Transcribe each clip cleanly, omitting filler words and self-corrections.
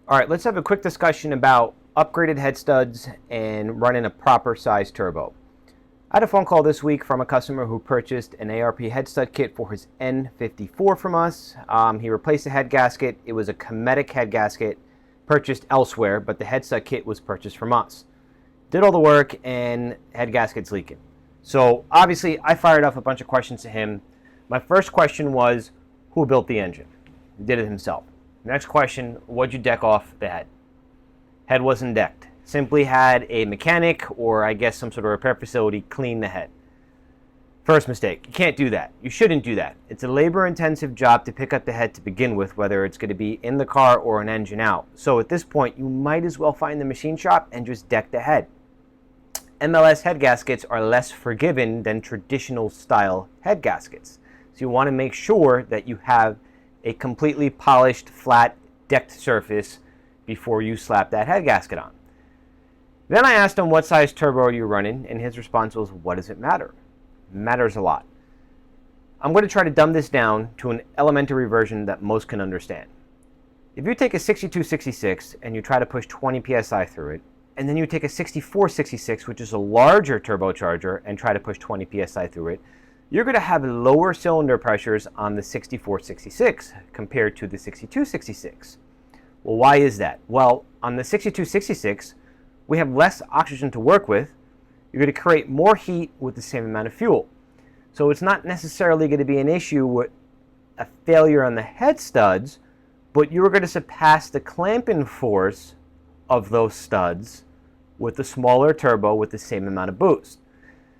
All right, let's have a quick discussion about upgraded head studs and running a proper size turbo. I had a phone call this week from a customer who purchased an ARP head stud kit for his N54 from us. He replaced the head gasket. It was a Cometic head gasket purchased elsewhere, but the head stud kit was purchased from us. Did all the work and head gasket's leaking. So obviously I fired off a bunch of questions to him. My first question was, who built the engine? He did it himself. Next question, what'd you deck off the head? Head wasn't decked. Simply had a mechanic or I guess some sort of repair facility clean the head. First mistake, you can't do that. You shouldn't do that. It's a labor-intensive job to pick up the head to begin with, whether it's going to be in the car or an engine out. So at this point, you might as well find the machine shop and just deck the head. MLS head gaskets are less forgiving than traditional style head gaskets. So you want to make sure that you have a completely polished, flat, decked surface before you slap that head gasket on. Then I asked him what size turbo are you running, and his response was, what does it matter? It matters a lot. I'm going to try to dumb this down to an elementary version that most can understand. If you take a 6266 and you try to push 20 psi through it, and then you take a 6466, which is a larger turbocharger, and try to push 20 psi through it, you're going to have lower cylinder pressures on the 6466 compared to the 6266. Well, why is that? Well, on the 6266, we have less oxygen to work with. You're going to create more heat with the same amount of fuel. So it's not necessarily going to be an issue with a failure on the head studs, but you're going to surpass the clamping force of those studs with the smaller turbo with the same amount of boost.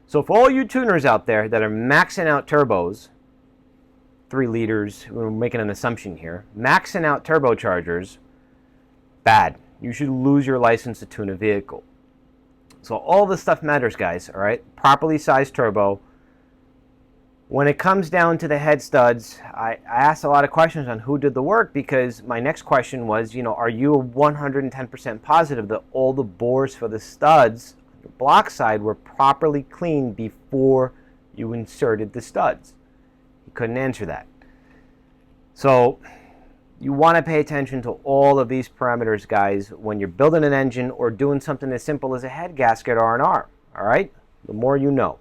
So for all you tuners out there that are maxing out turbos, 3 liters, we're making an assumption here, maxing out turbochargers, bad. You should lose your license to tune a vehicle. So all this stuff matters, guys, all right? Properly sized turbo. When it comes down to the head studs, I asked a lot of questions on who did the work, because my next question was, are you 110% positive that all the bores for the studs on the block side were properly cleaned before you inserted the studs? He couldn't answer that. So you want to pay attention to all of these parameters, guys, when you're building an engine or doing something as simple as a head gasket or an arm, all right? The more you know.